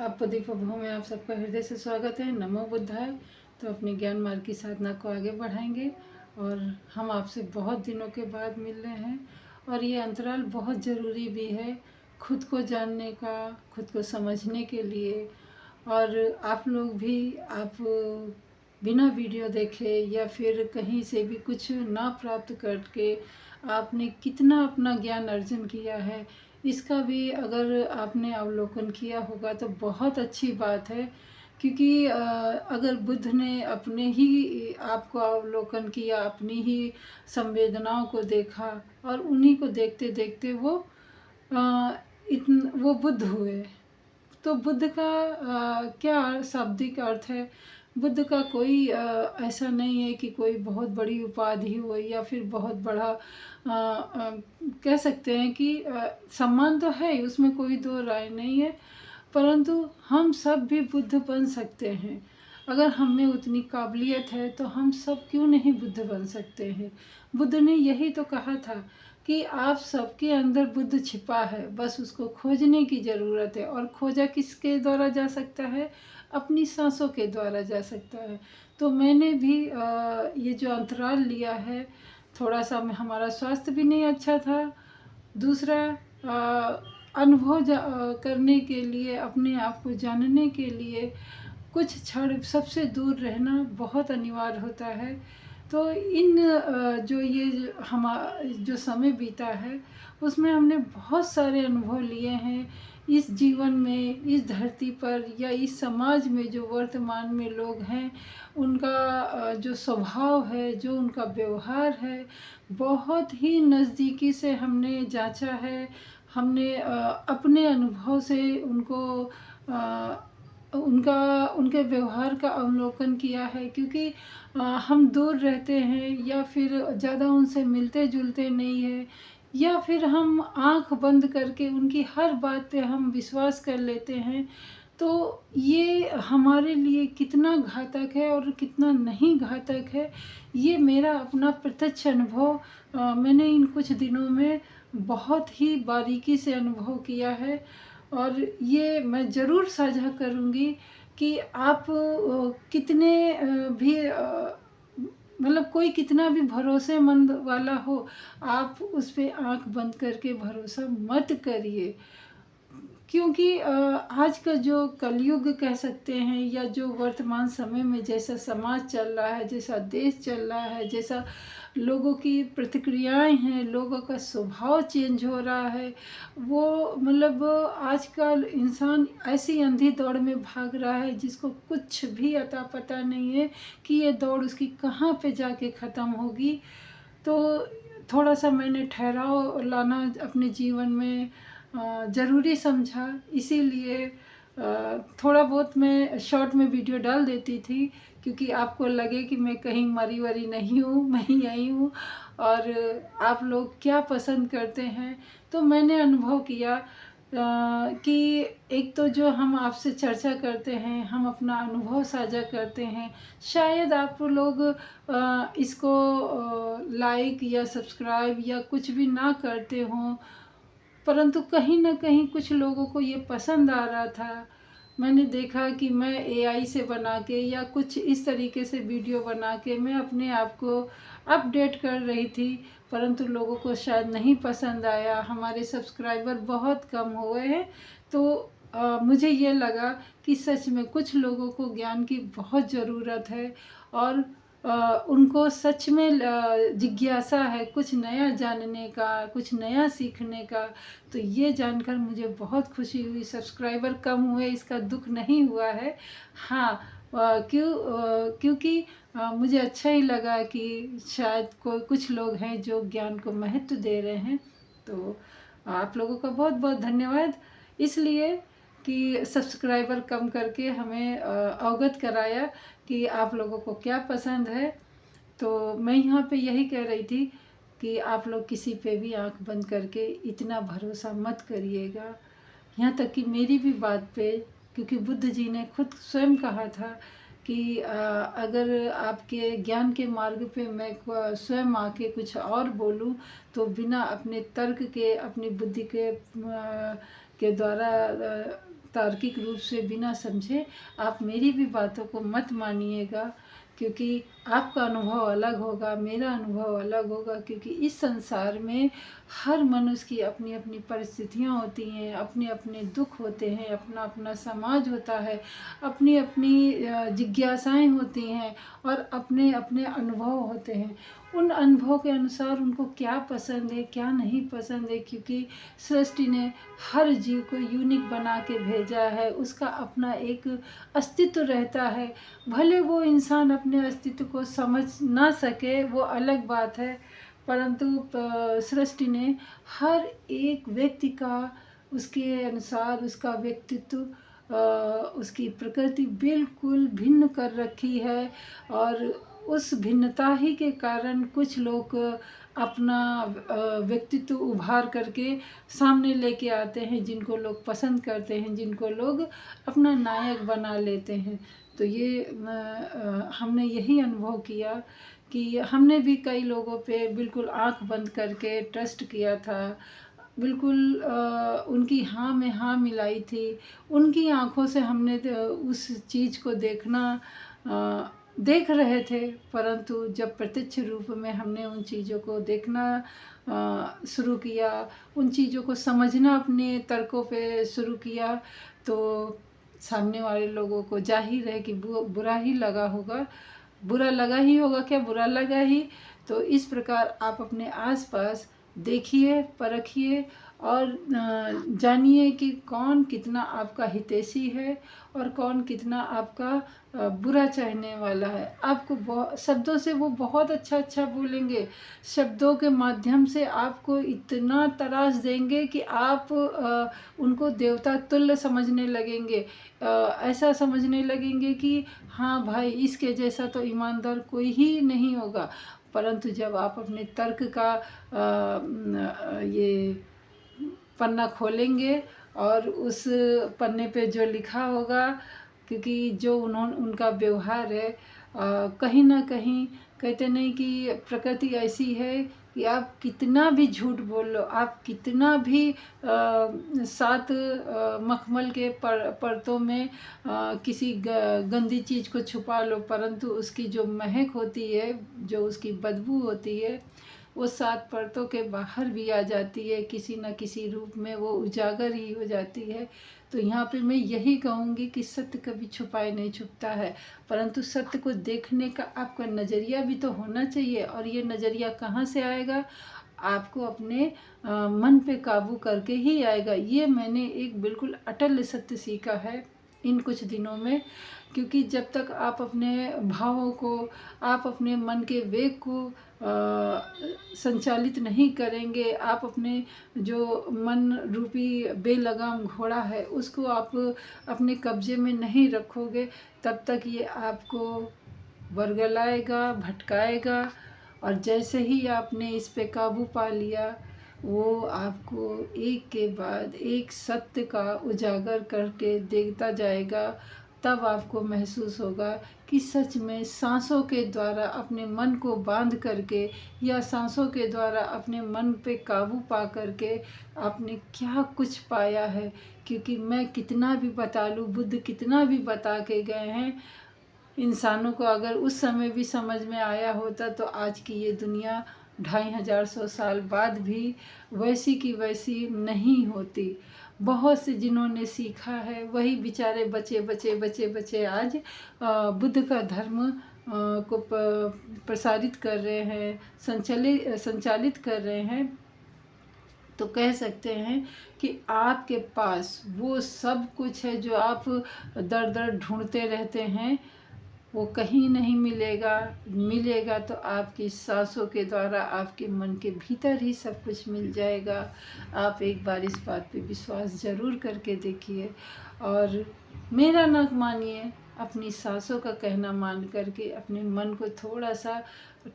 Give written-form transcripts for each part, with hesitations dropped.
आप दीपभू में आप सबका हृदय से स्वागत है। नमो बुद्धाय। तो अपने ज्ञान मार्ग की साधना को आगे बढ़ाएंगे और हम आपसे बहुत दिनों के बाद मिल रहे हैं और ये अंतराल बहुत ज़रूरी भी है खुद को जानने का, खुद को समझने के लिए। और आप लोग भी आप बिना वीडियो देखे या फिर कहीं से भी कुछ ना प्राप्त करके आपने कितना अपना ज्ञान अर्जन किया है, इसका भी अगर आपने अवलोकन किया होगा तो बहुत अच्छी बात है। क्योंकि अगर बुद्ध ने अपने ही आपको अवलोकन किया, अपनी ही संवेदनाओं को देखा और उन्हीं को देखते देखते वो वो बुद्ध हुए। तो बुद्ध का क्या शाब्दिक अर्थ है? बुद्ध का कोई ऐसा नहीं है कि कोई बहुत बड़ी उपाधि हो या फिर बहुत बड़ा कह सकते हैं कि सम्मान तो है, उसमें कोई दो राय नहीं है। परंतु हम सब भी बुद्ध बन सकते हैं। अगर हम में उतनी काबिलियत है तो हम सब क्यों नहीं बुद्ध बन सकते हैं। बुद्ध ने यही तो कहा था कि आप सबके अंदर बुद्ध छिपा है, बस उसको खोजने की ज़रूरत है। और खोजा किसके द्वारा जा सकता है? अपनी सांसों के द्वारा जा सकता है। तो मैंने भी ये जो अंतराल लिया है, थोड़ा सा हमारा स्वास्थ्य भी नहीं अच्छा था, दूसरा अनुभव करने के लिए, अपने आप को जानने के लिए कुछ क्षण सबसे दूर रहना बहुत अनिवार्य होता है। तो इन जो ये जो समय बीता है उसमें हमने बहुत सारे अनुभव लिए हैं। इस जीवन में, इस धरती पर या इस समाज में जो वर्तमान में लोग हैं, उनका जो स्वभाव है, जो उनका व्यवहार है, बहुत ही नज़दीकी से हमने जांचा है। हमने अपने अनुभव से उनके व्यवहार का अवलोकन किया है। क्योंकि हम दूर रहते हैं या फिर ज़्यादा उनसे मिलते जुलते नहीं हैं, या फिर हम आंख बंद करके उनकी हर बात पे हम विश्वास कर लेते हैं। तो ये हमारे लिए कितना घातक है और कितना नहीं घातक है, ये मेरा अपना प्रत्यक्ष अनुभव मैंने इन कुछ दिनों में बहुत ही बारीकी से अनुभव किया है। और ये मैं ज़रूर साझा करूँगी कि आप कितने भी मतलब कोई कितना भी भरोसेमंद वाला हो, आप उस पे आँख बंद करके भरोसा मत करिए। क्योंकि आज का जो कलयुग कह सकते हैं, या जो वर्तमान समय में जैसा समाज चल रहा है, जैसा देश चल रहा है, जैसा लोगों की प्रतिक्रियाएं हैं, लोगों का स्वभाव चेंज हो रहा है, वो मतलब आजकल इंसान ऐसी अंधी दौड़ में भाग रहा है जिसको कुछ भी अता पता नहीं है कि ये दौड़ उसकी कहाँ पे जाके ख़त्म होगी। तो थोड़ा सा मैंने ठहराव लाना अपने जीवन में ज़रूरी समझा, इसीलिए थोड़ा बहुत मैं शॉर्ट में वीडियो डाल देती थी, क्योंकि आपको लगे कि मैं कहीं मरी वरी नहीं हूँ, मैं ही आई हूँ। और आप लोग क्या पसंद करते हैं, तो मैंने अनुभव किया कि एक तो जो हम आपसे चर्चा करते हैं, हम अपना अनुभव साझा करते हैं, शायद आप लोग इसको लाइक या सब्सक्राइब या कुछ भी ना करते हों, परंतु कहीं न कहीं कुछ लोगों को ये पसंद आ रहा था। मैंने देखा कि मैं एआई से बना के या कुछ इस तरीके से वीडियो बना के मैं अपने आप को अपडेट कर रही थी, परंतु लोगों को शायद नहीं पसंद आया। हमारे सब्सक्राइबर बहुत कम हुए हैं। तो मुझे ये लगा कि सच में कुछ लोगों को ज्ञान की बहुत ज़रूरत है और उनको सच में जिज्ञासा है कुछ नया जानने का, कुछ नया सीखने का। तो ये जानकर मुझे बहुत खुशी हुई। सब्सक्राइबर कम हुए इसका दुख नहीं हुआ है। हाँ, क्योंकि मुझे अच्छा ही लगा कि शायद कुछ लोग हैं जो ज्ञान को महत्व दे रहे हैं। तो आप लोगों का बहुत बहुत धन्यवाद, इसलिए कि सब्सक्राइबर कम करके हमें अवगत कराया कि आप लोगों को क्या पसंद है। तो मैं यहाँ पे यही कह रही थी कि आप लोग किसी पे भी आंख बंद करके इतना भरोसा मत करिएगा, यहाँ तक कि मेरी भी बात पे। क्योंकि बुद्ध जी ने खुद स्वयं कहा था कि अगर आपके ज्ञान के मार्ग पे मैं स्वयं आके कुछ और बोलूं, तो बिना अपने तर्क के, अपनी बुद्धि के द्वारा तार्किक रूप से बिना समझे आप मेरी भी बातों को मत मानिएगा, क्योंकि आपका अनुभव अलग होगा, मेरा अनुभव अलग होगा। क्योंकि इस संसार में हर मनुष्य की अपनी अपनी परिस्थितियाँ होती हैं, अपने अपने दुख होते हैं, अपना अपना समाज होता है, अपनी अपनी जिज्ञासाएं होती हैं और अपने अपने अनुभव होते हैं। उन अनुभव के अनुसार उनको क्या पसंद है, क्या नहीं पसंद है, क्योंकि सृष्टि ने हर जीव को यूनिक बना के भेजा है। उसका अपना एक अस्तित्व रहता है। भले वो इंसान अपने अस्तित्व को समझ ना सके, वो अलग बात है, परंतु सृष्टि ने हर एक व्यक्ति का उसके अनुसार उसका व्यक्तित्व, उसकी प्रकृति बिल्कुल भिन्न कर रखी है। और उस भिन्नता ही के कारण कुछ लोग अपना व्यक्तित्व उभार करके सामने लेके आते हैं, जिनको लोग पसंद करते हैं, जिनको लोग अपना नायक बना लेते हैं। तो ये हमने यही अनुभव किया कि हमने भी कई लोगों पे बिल्कुल आंख बंद करके ट्रस्ट किया था, बिल्कुल उनकी हाँ में हाँ मिलाई थी। उनकी आंखों से हमने उस चीज़ को देख रहे थे, परंतु जब प्रत्यक्ष रूप में हमने उन चीज़ों को देखना शुरू किया, उन चीज़ों को समझना अपने तर्कों पे शुरू किया, तो सामने वाले लोगों को जाहिर है कि बुरा ही लगा होगा। बुरा लगा ही होगा, क्या बुरा लगा ही। तो इस प्रकार आप अपने आसपास देखिए, परखिए और जानिए कि कौन कितना आपका हितैषी है और कौन कितना आपका बुरा चाहने वाला है। आपको शब्दों से वो बहुत अच्छा अच्छा बोलेंगे, शब्दों के माध्यम से आपको इतना तराश देंगे कि आप उनको देवता तुल्य समझने लगेंगे। ऐसा समझने लगेंगे कि हाँ भाई, इसके जैसा तो ईमानदार कोई ही नहीं होगा। परंतु जब आप अपने तर्क का ये पन्ना खोलेंगे और उस पन्ने पे जो लिखा होगा, क्योंकि जो उनका व्यवहार है, कहीं ना कहीं कहते नहीं कि प्रकृति ऐसी है कि आप कितना भी झूठ बोल लो, आप कितना भी 7 मखमल के परतों में किसी गंदी चीज़ को छुपा लो, परंतु उसकी जो महक होती है, जो उसकी बदबू होती है, वो 7 परतों के बाहर भी आ जाती है, किसी न किसी रूप में वो उजागर ही हो जाती है। तो यहाँ पे मैं यही कहूँगी कि सत्य कभी छुपाए नहीं छुपता है, परंतु सत्य को देखने का आपका नज़रिया भी तो होना चाहिए। और ये नज़रिया कहाँ से आएगा? आपको अपने मन पे काबू करके ही आएगा। ये मैंने एक बिल्कुल अटल सत्य सीखा है इन कुछ दिनों में। क्योंकि जब तक आप अपने भावों को, आप अपने मन के वेग को संचालित नहीं करेंगे, आप अपने जो मन रूपी बेलगाम घोड़ा है उसको आप अपने कब्जे में नहीं रखोगे, तब तक ये आपको वर्गलाएगा, भटकाएगा। और जैसे ही आपने इस पे काबू पा लिया, वो आपको एक के बाद एक सत्य का उजागर करके देता जाएगा। तब आपको महसूस होगा कि सच में सांसों के द्वारा अपने मन को बांध करके, या सांसों के द्वारा अपने मन पे काबू पा करके आपने क्या कुछ पाया है। क्योंकि मैं कितना भी बता लूँ, बुद्ध कितना भी बता के गए हैं, इंसानों को अगर उस समय भी समझ में आया होता तो आज की ये दुनिया 2500 साल बाद भी वैसी की वैसी नहीं होती। बहुत से जिन्होंने सीखा है वही बेचारे बचे बचे बचे बचे आज बुद्ध का धर्म को प्रसारित कर रहे हैं, संचालित कर रहे हैं। तो कह सकते हैं कि आपके पास वो सब कुछ है जो आप दर दर ढूंढते रहते हैं, वो कहीं नहीं मिलेगा। मिलेगा तो आपकी सांसों के द्वारा, आपके मन के भीतर ही सब कुछ मिल जाएगा। आप एक बार इस बात पे विश्वास ज़रूर करके देखिए और मेरा ना मानिए, अपनी सांसों का कहना मान करके अपने मन को थोड़ा सा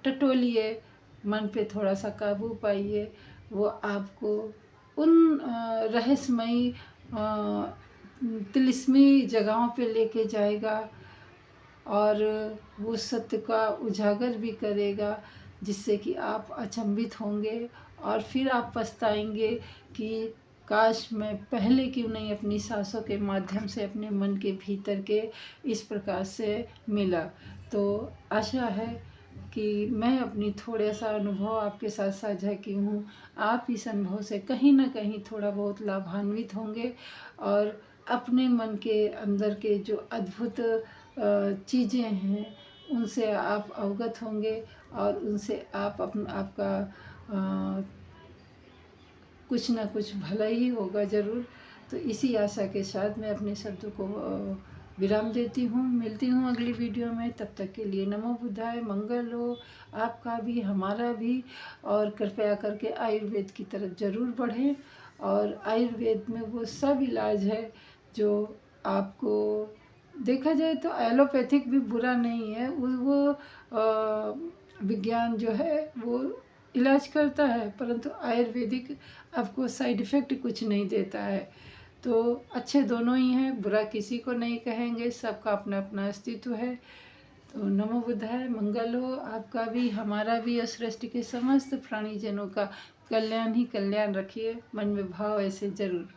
टटोलिए, मन पे थोड़ा सा काबू पाइए। वो आपको उन रहस्यमयी तिलिस्मी जगहों पे लेके जाएगा और वो सत्य का उजागर भी करेगा, जिससे कि आप अचंभित होंगे और फिर आप पछताएंगे कि काश मैं पहले क्यों नहीं अपनी सांसों के माध्यम से अपने मन के भीतर के इस प्रकार से मिला। तो आशा है कि मैं अपनी थोड़ा सा अनुभव आपके साथ साझा की हूँ। आप इस अनुभव से कहीं ना कहीं थोड़ा बहुत लाभान्वित होंगे और अपने मन के अंदर के जो अद्भुत चीज़ें हैं उनसे आप अवगत होंगे और उनसे आप आपका कुछ ना कुछ भला ही होगा ज़रूर। तो इसी आशा के साथ मैं अपने शब्दों को विराम देती हूँ। मिलती हूँ अगली वीडियो में, तब तक के लिए नमो बुद्धाय। मंगल हो आपका भी, हमारा भी। और कृपया करके आयुर्वेद की तरफ ज़रूर बढ़ें। और आयुर्वेद में वो सब इलाज है जो आपको, देखा जाए तो एलोपैथिक भी बुरा नहीं है। विज्ञान जो है वो इलाज करता है, परंतु आयुर्वेदिक आपको साइड इफ़ेक्ट कुछ नहीं देता है। तो अच्छे दोनों ही हैं, बुरा किसी को नहीं कहेंगे, सबका अपना अपना अस्तित्व है। तो नमो बुद्धाय। मंगल हो आपका भी, हमारा भी और सृष्टि के समस्त प्राणीजनों का कल्याण ही कल्याण रखिए। मन में भाव ऐसे जरूर।